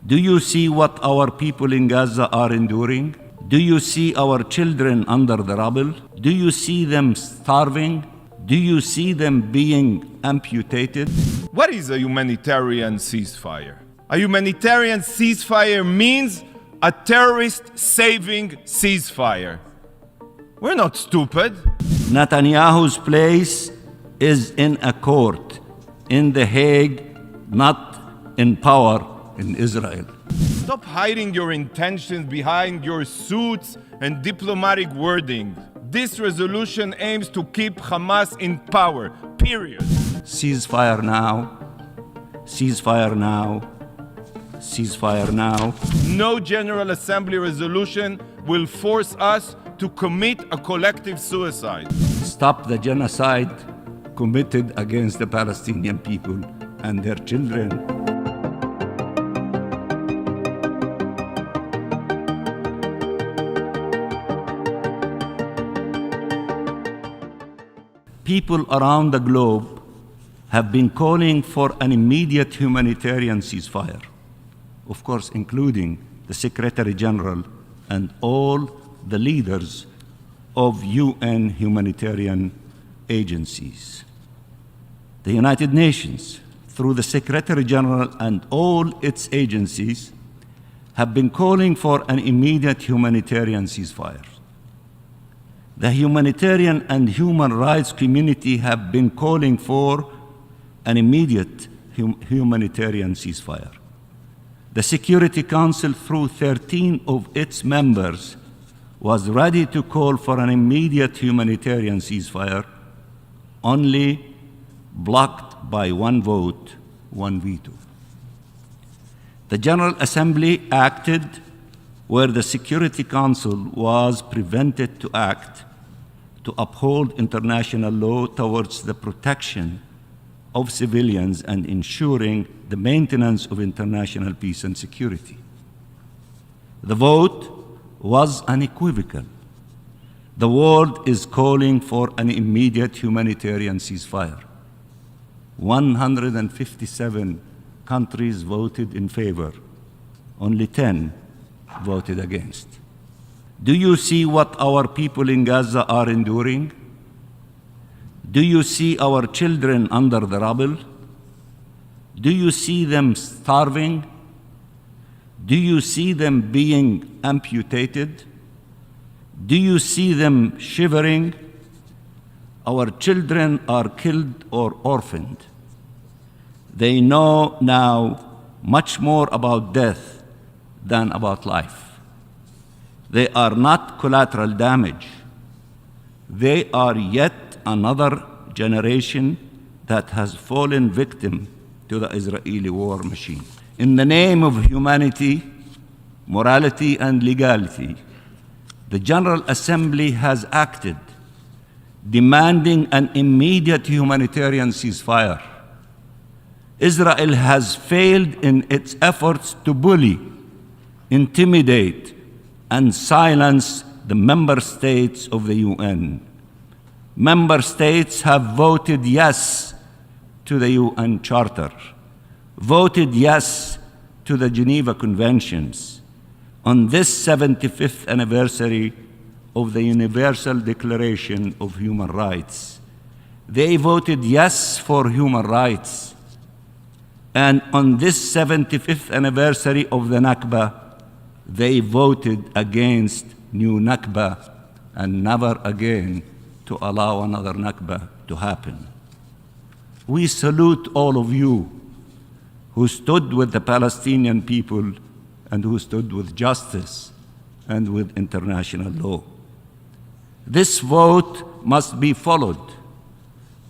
Do you see what our people in Gaza are enduring? Do you see our children under the rubble? Do you see them starving? Do you see them being amputated? What is a humanitarian ceasefire? A humanitarian ceasefire means a terrorist-saving ceasefire. We're not stupid. Netanyahu's place is in a court in The Hague, not in power in Israel. Stop hiding your intentions behind your suits and diplomatic wording. This resolution aims to keep Hamas in power, period. Ceasefire now. Ceasefire now. Ceasefire now. No General Assembly resolution will force us to commit a collective suicide. Stop the genocide committed against the Palestinian people and their children. People around the globe have been calling for an immediate humanitarian ceasefire, of course, including the Secretary General and all the leaders of UN humanitarian agencies. The United Nations, through the Secretary General and all its agencies, have been calling for an immediate humanitarian ceasefire. The humanitarian and human rights community have been calling for an immediate humanitarian ceasefire. The Security Council, through 13 of its members, was ready to call for an immediate humanitarian ceasefire, only blocked by one vote, one veto. The General Assembly acted where the Security Council was prevented to act, to uphold international law towards the protection of civilians and ensuring the maintenance of international peace and security. The vote was unequivocal. The world is calling for an immediate humanitarian ceasefire. 157 countries voted in favor. Only 10 voted against. Do you see what our people in Gaza are enduring? Do you see our children under the rubble? Do you see them starving? Do you see them being amputated? Do you see them shivering? Our children are killed or orphaned. They know now much more about death than about life. They are not collateral damage. They are yet another generation that has fallen victim to the Israeli war machine. In the name of humanity, morality, and legality, the General Assembly has acted, demanding an immediate humanitarian ceasefire. Israel has failed in its efforts to bully, intimidate, and silence the member states of the UN. Member states have voted yes to the UN Charter, voted yes to the Geneva Conventions. On this 75th anniversary of the Universal Declaration of Human Rights, they voted yes for human rights. And on this 75th anniversary of the Nakba, they voted against new Nakba and never again to allow another Nakba to happen. We salute all of you who stood with the Palestinian people and who stood with justice and with international law. This vote must be followed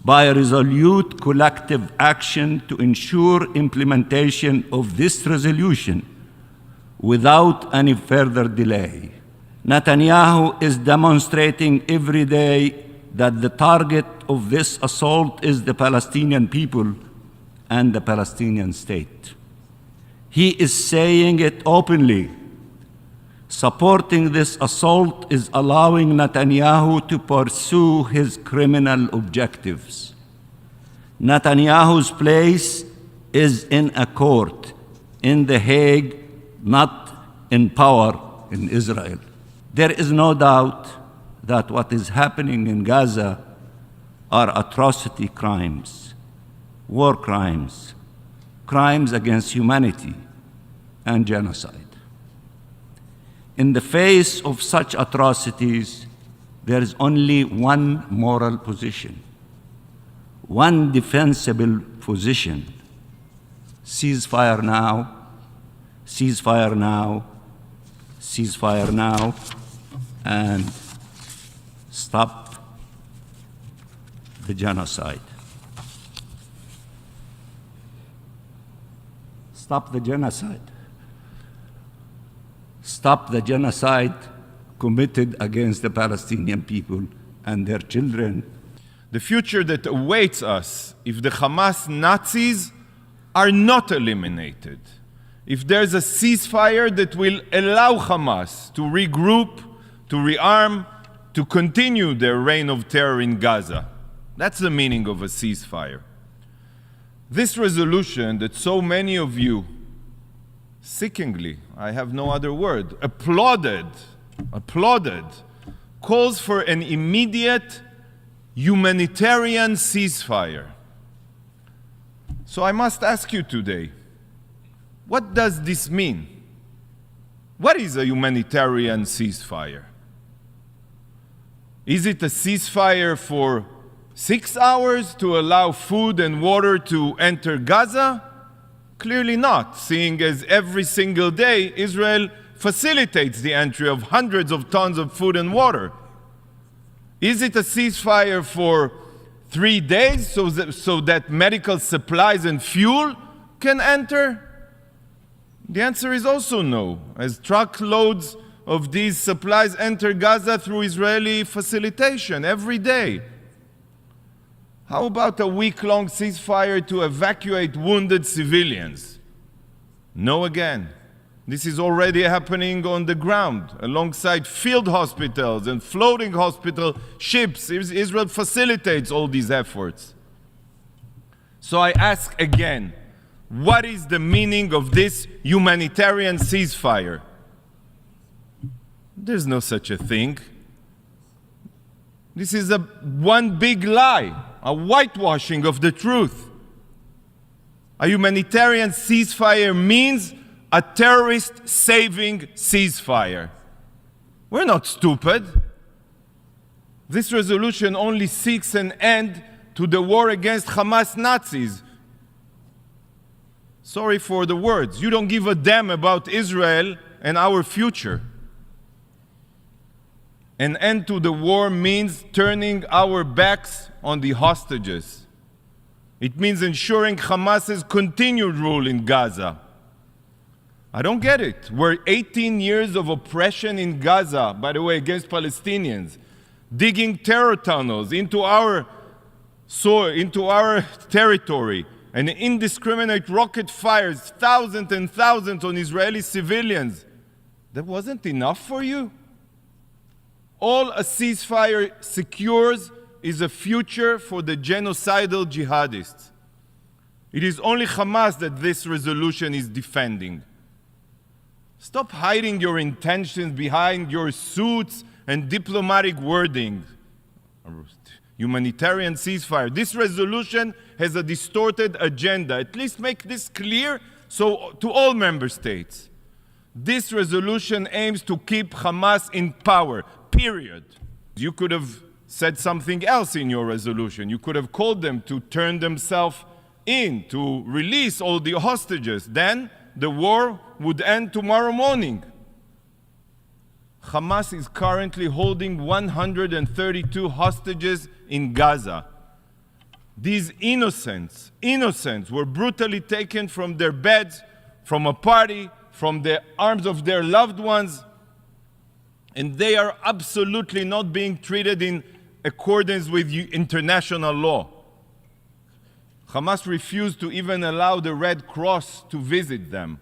by a resolute collective action to ensure implementation of this resolution without any further delay. Netanyahu is demonstrating every day that the target of this assault is the Palestinian people and the Palestinian state. He is saying it openly. Supporting this assault is allowing Netanyahu to pursue his criminal objectives. Netanyahu's place is in a court in The Hague, not in power in Israel. There is no doubt that what is happening in Gaza are atrocity crimes, war crimes, crimes against humanity, and genocide. In the face of such atrocities, there is only one moral position, one defensible position: ceasefire now, ceasefire now, ceasefire now, and stop the genocide. Stop the genocide. Stop the genocide committed against the Palestinian people and their children. The future that awaits us if the Hamas Nazis are not eliminated, if there's a ceasefire that will allow Hamas to regroup, to rearm, to continue their reign of terror in Gaza. That's the meaning of a ceasefire. This resolution that so many of you, sickeningly, I have no other word, applauded, calls for an immediate humanitarian ceasefire. So I must ask you today, what does this mean? What is a humanitarian ceasefire? Is it a ceasefire for 6 hours to allow food and water to enter Gaza? Clearly not, seeing as every single day Israel facilitates the entry of hundreds of tons of food and water. Is it a ceasefire for 3 days so that medical supplies and fuel can enter? The answer is also no, as truckloads of these supplies enter Gaza through Israeli facilitation every day. How about a week-long ceasefire to evacuate wounded civilians? No again. This is already happening on the ground, alongside field hospitals and floating hospital ships. Israel facilitates all these efforts. So I ask again, what is the meaning of this humanitarian ceasefire? There's no such a thing. This is one big lie, a whitewashing of the truth. A humanitarian ceasefire means a terrorist-saving ceasefire. We're not stupid. This resolution only seeks an end to the war against Hamas Nazis. Sorry for the words. You don't give a damn about Israel and our future. An end to the war means turning our backs on the hostages. It means ensuring Hamas's continued rule in Gaza. I don't get it. We're 18 years of oppression in Gaza, by the way, against Palestinians, digging terror tunnels into our soil, into our territory, and indiscriminate rocket fires, thousands and thousands on Israeli civilians. That wasn't enough for you? All a ceasefire secures is a future for the genocidal jihadists. It is only Hamas that this resolution is defending. Stop hiding your intentions behind your suits and diplomatic wording. Humanitarian ceasefire. This resolution has a distorted agenda. At least make this clear to all member states. This resolution aims to keep Hamas in power, period. You could have said something else in your resolution. You could have called them to turn themselves in, to release all the hostages. Then the war would end tomorrow morning. Hamas is currently holding 132 hostages in Gaza. These innocents were brutally taken from their beds, from a party, from the arms of their loved ones, and they are absolutely not being treated in accordance with international law. Hamas refused to even allow the Red Cross to visit them,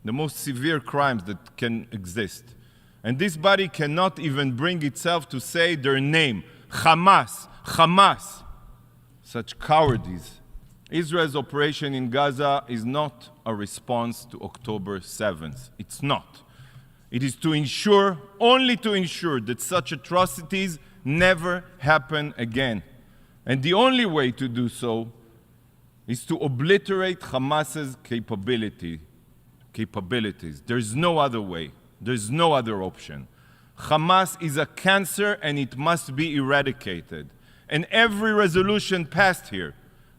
the most severe crimes that can exist. And this body cannot even bring itself to say their name, Hamas, Hamas. Such cowardice. Israel's operation in Gaza is not a response to October 7th. It's not. It is to ensure, only to ensure, that such atrocities never happen again. And the only way to do so is to obliterate Hamas's capabilities. There's no other way. There's no other option. Hamas is a cancer and it must be eradicated. And every resolution passed here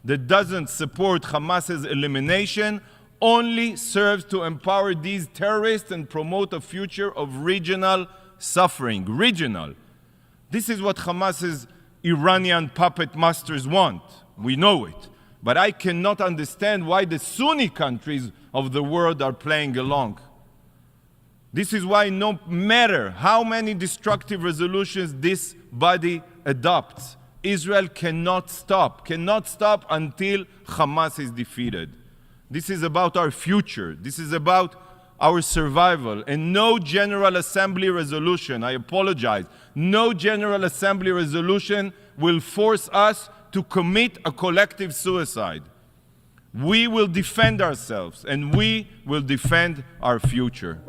that doesn't support Hamas's elimination only serves to empower these terrorists and promote a future of regional suffering. Regional. This is what Hamas's Iranian puppet masters want. We know it. But I cannot understand why the Sunni countries of the world are playing along. This is why no matter how many destructive resolutions this body adopts, Israel cannot stop until Hamas is defeated. This is about our future. This is about our survival. And no General Assembly resolution, I apologize, no General Assembly resolution will force us to commit a collective suicide. We will defend ourselves and we will defend our future.